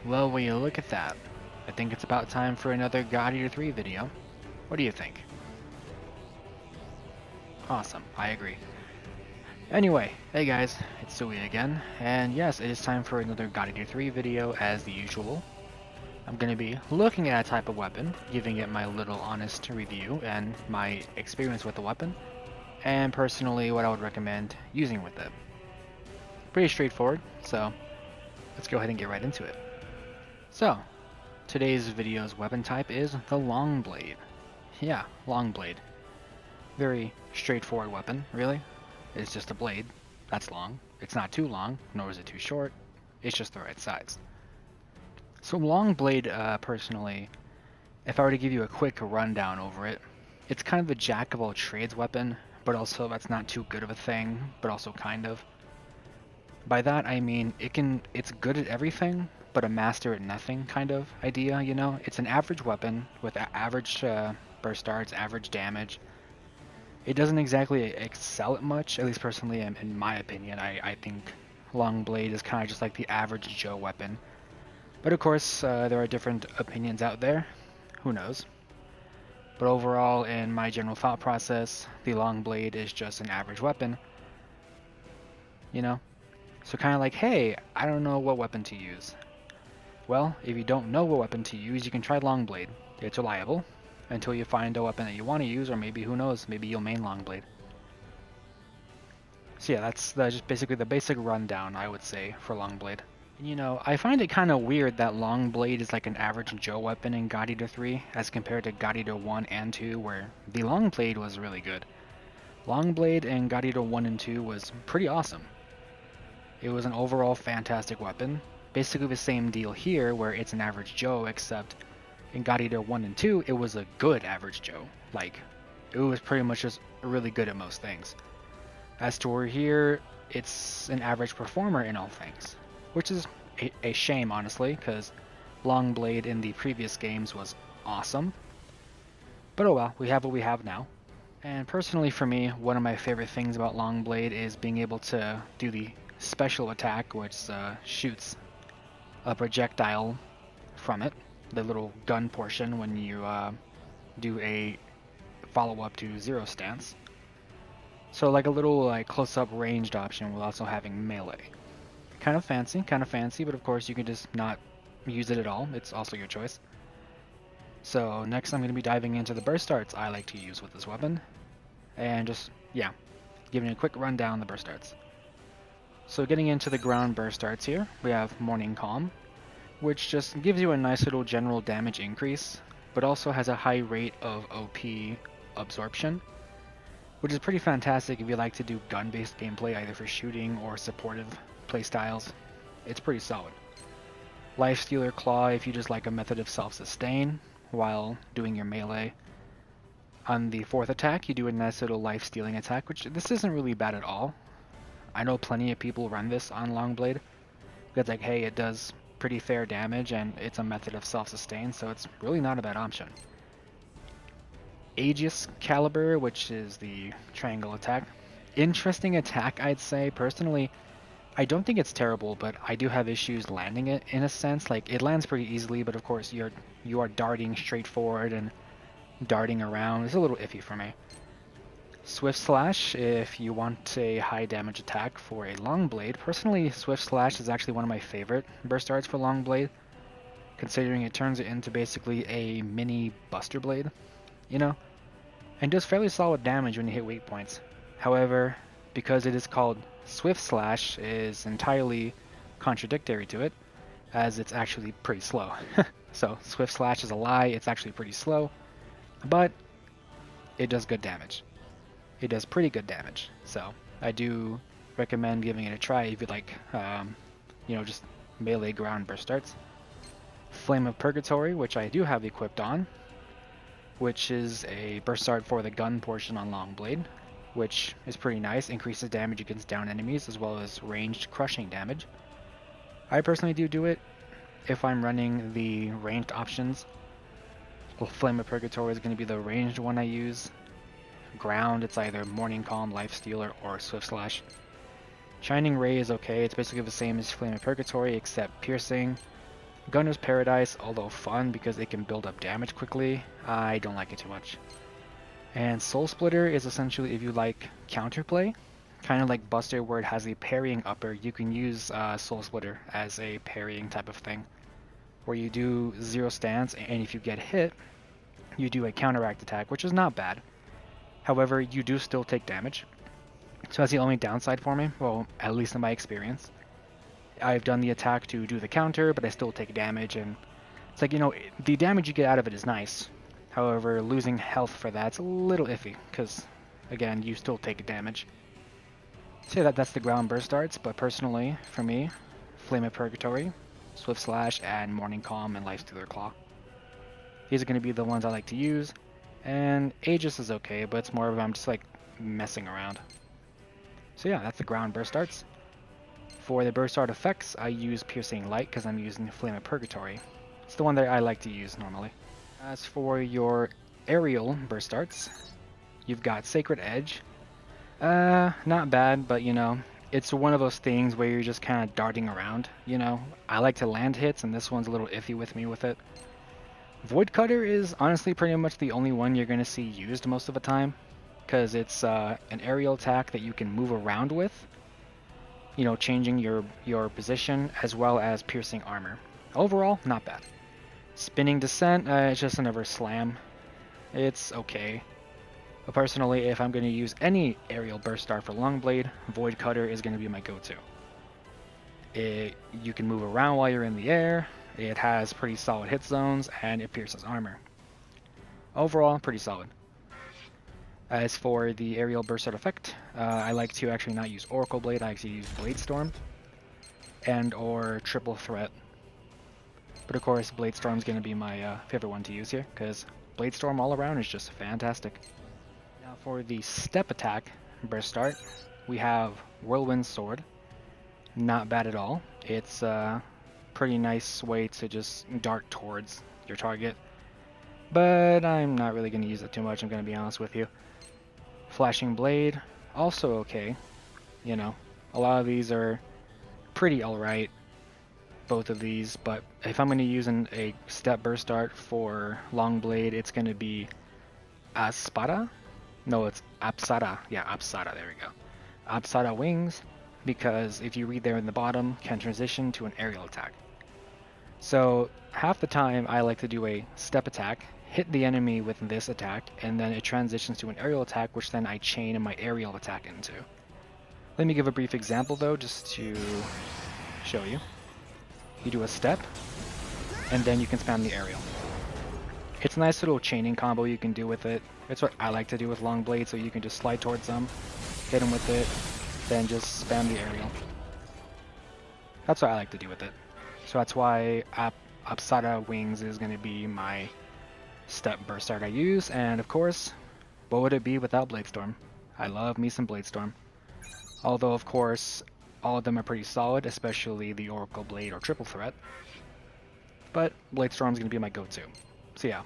Well, will you look at that? I think it's about time for another God Eater 3 video. What do you think? Awesome, I agree. Anyway, hey guys, it's Sui again, and yes, it is time for another God Eater 3 video as the usual. I'm going to be looking at a type of weapon, giving it my little honest review and my experience with the weapon, and personally what I would recommend using with it. Pretty straightforward, so let's go ahead and get right into it. So, today's video's weapon type is the long blade. Yeah, long blade. Very straightforward weapon, really. It's just a blade. That's long. It's not too long, nor is it too short. It's just the right size. So long blade, personally, if I were to give you a quick rundown over it, it's kind of a jack of all trades weapon, but also that's not too good of a thing, but also kind of. By that I mean it's good at everything, but a master at nothing kind of idea, you know? It's an average weapon with average burst darts, average damage. It doesn't exactly excel at much, at least personally, in my opinion. I think long blade is kind of just like the average Joe weapon. But of course, there are different opinions out there. Who knows? But overall, in my general thought process, the long blade is just an average weapon. You know? So kind of like, hey, I don't know what weapon to use. Well, if you don't know what weapon to use, you can try long blade. It's reliable until you find a weapon that you want to use, or maybe, who knows, maybe you'll main long blade. So yeah, that's just basically the basic rundown, I would say, for long blade. You know, I find it kind of weird that long blade is like an average Joe weapon in God Eater 3 as compared to God Eater 1 and 2, where the long blade was really good. Long blade in God Eater 1 and 2 was pretty awesome. It was an overall fantastic weapon. Basically the same deal here, where it's an average Joe, except in God Eater 1 and 2, it was a good average Joe. Like, it was pretty much just really good at most things. As to where here, it's an average performer in all things, which is a shame, honestly, because long blade in the previous games was awesome. But oh well, we have what we have now. And personally for me, one of my favorite things about long blade is being able to do the special attack, which shoots a projectile from it, the little gun portion when you do a follow-up to zero stance. So like a little close-up ranged option while also having melee. Kind of fancy, but of course you can just not use it at all. It's also your choice. So next I'm going to be diving into the burst darts I like to use with this weapon. And just, yeah, giving a quick rundown on the burst darts. So getting into the ground burst darts here, we have Morning Calm, which just gives you a nice little general damage increase, but also has a high rate of OP absorption, which is pretty fantastic if you like to do gun-based gameplay, either for shooting or supportive playstyles. It's pretty solid. Lifestealer Claw if you just like a method of self-sustain while doing your melee. On the fourth attack, you do a nice little life-stealing attack, which this isn't really bad at all. I know plenty of people run this on long blade. It's like, hey, it does pretty fair damage and it's a method of self-sustain, so it's really not a bad option. Aegis Caliber, which is the triangle attack. Interesting attack, I'd say. Personally, I don't think it's terrible, but I do have issues landing it in a sense. Like, it lands pretty easily, but of course you are darting straight forward and darting around. It's a little iffy for me. Swift Slash, if you want a high damage attack for a long blade. Personally, Swift Slash is actually one of my favorite burst darts for long blade, considering it turns it into basically a mini buster blade, you know, and does fairly solid damage when you hit weak points. However, because it is called Swift Slash, is entirely contradictory to it, as it's actually pretty slow. So Swift Slash is a lie, it's actually pretty slow, but it does good damage. It does pretty good damage, so I do recommend giving it a try if you like, you know, just melee ground burst darts. Flame of Purgatory, which I do have equipped on, which is a burst dart for the gun portion on long blade, which is pretty nice, increases damage against down enemies as well as ranged crushing damage. I personally do it if I'm running the ranged options. Flame of Purgatory is going to be the ranged one I use. Ground, it's either Morning Calm, Lifestealer, or Swift Slash. Shining Ray is okay, it's basically the same as Flame of Purgatory except piercing. Gunner's Paradise, although fun because it can build up damage quickly, I don't like it too much. And Soul Splitter is essentially if you like counterplay, kind of like Buster where it has a parrying upper, you can use Soul Splitter as a parrying type of thing, where you do 0 stance, and if you get hit, you do a counteract attack, which is not bad. However, you do still take damage. So that's the only downside for me, well, at least in my experience. I've done the attack to do the counter, but I still take damage, and it's like, you know, the damage you get out of it is nice. However, losing health for that's a little iffy, because, again, you still take damage. So that's the ground burst arts, but personally, for me, Flame of Purgatory, Swift Slash, and Morning Calm, and Lifestealer Claw. These are going to be the ones I like to use, and Aegis is okay, but it's more of I'm just like messing around. So yeah, that's the ground burst arts. For the burst art effects, I use Piercing Light because I'm using Flame of Purgatory. It's the one that I like to use normally. As for your aerial burst arts, you've got Sacred Edge. Not bad, but you know, it's one of those things where you're just kind of darting around, you know. I like to land hits, and this one's a little iffy with me with it. Voidcutter is honestly pretty much the only one you're going to see used most of the time, because it's an aerial attack that you can move around with, you know, changing your position as well as piercing armor. Overall, not bad. Spinning Descent, it's just another slam. It's okay. But personally, if I'm going to use any aerial burst art for Longblade, Voidcutter is going to be my go-to. You can move around while you're in the air, it has pretty solid hit zones, and it pierces armor. Overall, pretty solid. As for the aerial burst art effect, I like to actually not use Oracle Blade, I like to use Blade Storm and or Triple Threat. But of course, Blade Storm is going to be my favorite one to use here, because Blade Storm all around is just fantastic. Now for the step attack burst art, we have Whirlwind Sword. Not bad at all. It's a pretty nice way to just dart towards your target. But I'm not really going to use it too much, I'm going to be honest with you. Flashing Blade, also okay. You know, a lot of these are pretty alright, both of these, but if I'm going to use a step burst art for Longblade, it's going to be Aspada? No, it's Apsara. Yeah, Apsara, there we go. Apsara Wings, because if you read there in the bottom, can transition to an aerial attack. So half the time I like to do a step attack, hit the enemy with this attack, and then it transitions to an aerial attack, which then I chain my aerial attack into. Let me give a brief example though, just to show you. You do a step, and then you can spam the aerial. It's a nice little chaining combo you can do with it. It's what I like to do with Longblade, so you can just slide towards them, hit them with it, then just spam the aerial. That's what I like to do with it. So that's why Apsara Wings is going to be my step burst art I use, and of course, what would it be without Bladestorm? I love me some Bladestorm. Although of course, all of them are pretty solid, especially the Oracle Blade or Triple Threat. But Bladestorm is going to be my go-to. So yeah,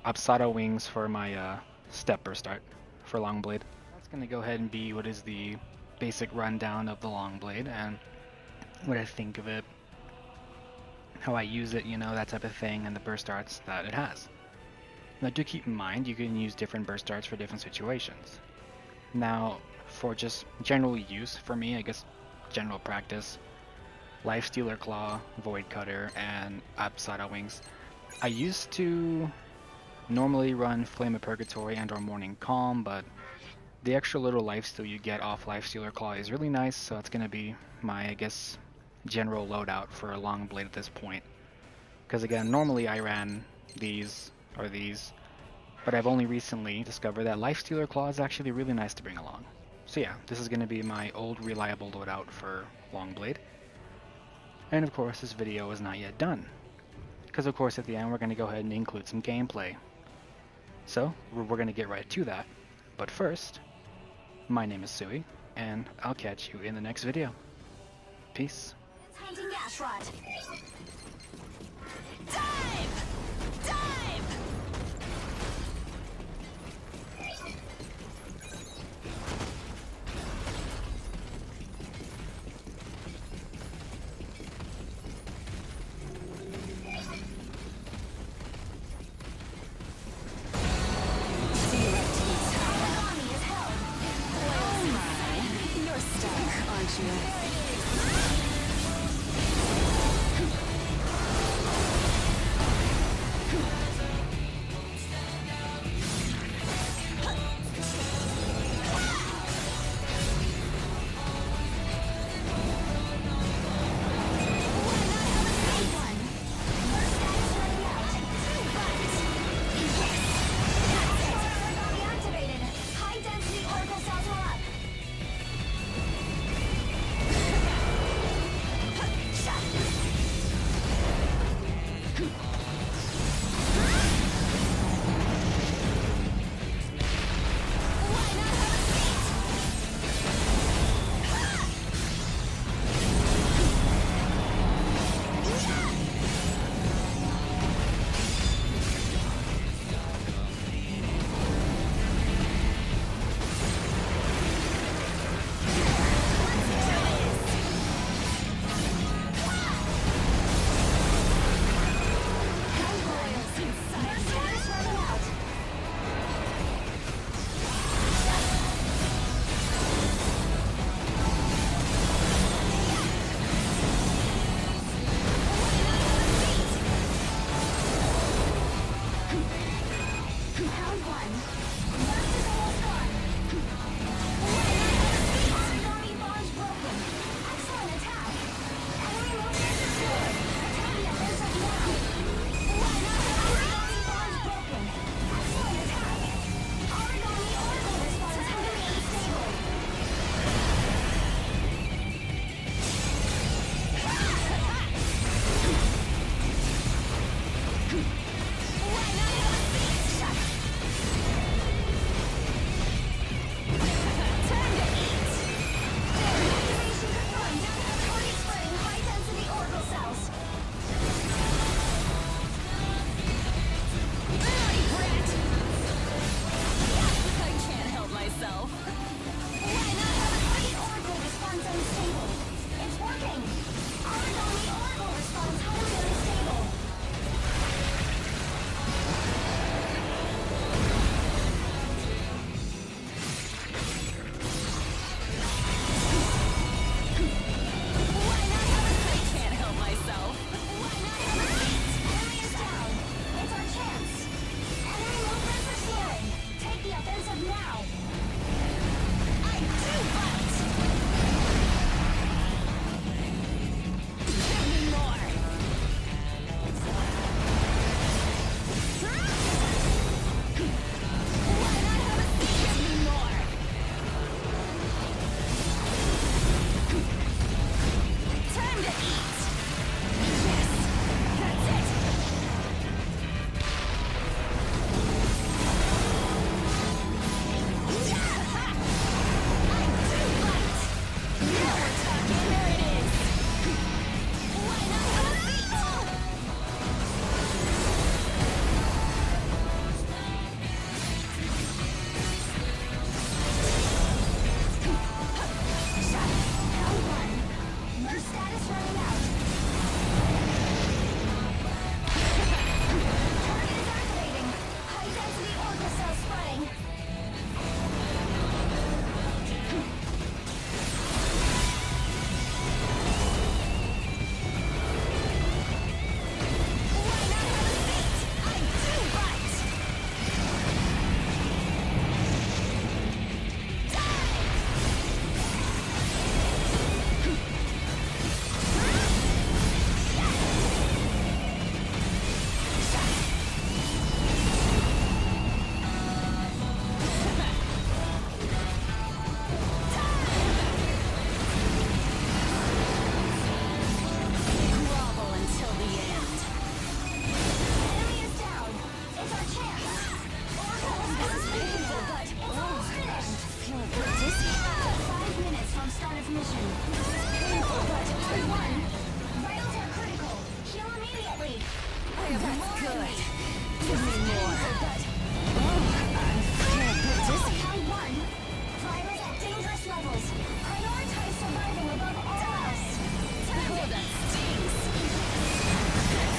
Apsara Wings for my step burst art for Longblade. That's going to go ahead and be what is the basic rundown of the Longblade and what I think of it, how I use it, you know, that type of thing, and the burst arts that it has. Now do keep in mind you can use different burst arts for different situations. Now for just general use, for me, I guess general practice, Lifestealer Claw, Voidcutter, and Apsara Wings. I used to normally run Flame of Purgatory and or Morning Calm, but the extra little lifesteal you get off Lifestealer Claw is really nice, so it's going to be my, I guess, general loadout for a Longblade at this point. Because again, normally I ran these or these, but I've only recently discovered that Lifestealer Claw is actually really nice to bring along. So yeah, this is going to be my old reliable loadout for Longblade. And of course this video is not yet done, because of course at the end we're going to go ahead and include some gameplay. So we're going to get right to that, but first, my name is Sui, and I'll catch you in the next video. Peace. Dive! Dive! me. I have That's more in good. me. Give me more. I feel a bit dizzy. Round one. Virus at dangerous levels. Prioritize survival above all else. Oh, that stings.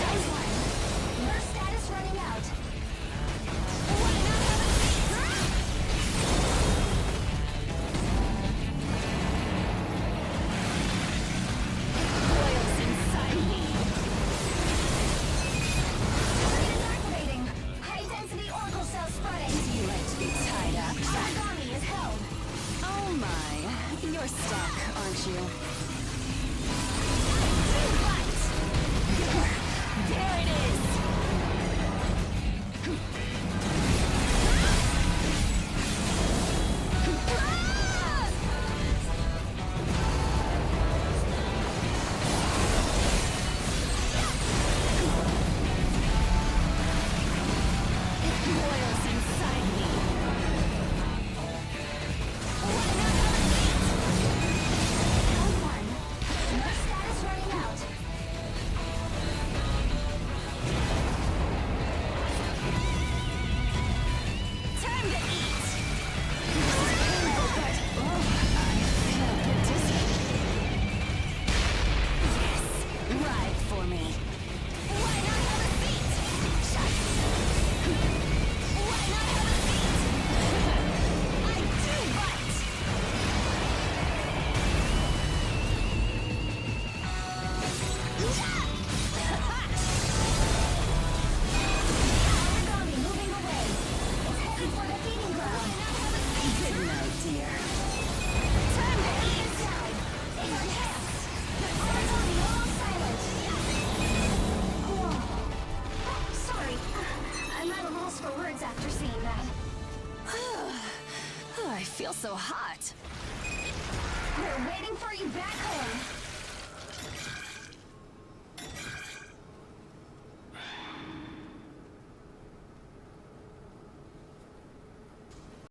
Round one. Burst status running out. Boils inside me. Screen is activating. High density oracle cell spreading. Do you like to be tied up? Origami is held. Oh my. You're stuck, aren't you? Right. There it is. It boils inside me. Round one. Burst status running out. Time to eat. This is painful, but I feel a bit dizzy. Yes, ride for me. Why not have a seat? Shucks. Why not have a seat? I do bite. Origami moving away. It's heading for the feeding ground. Good night, dear. Time to eat it down. Enhance. Origami almost silent. Oh, sorry. I'm at a loss for words after seeing that. Oh, I feel so hot. We're waiting for you back home.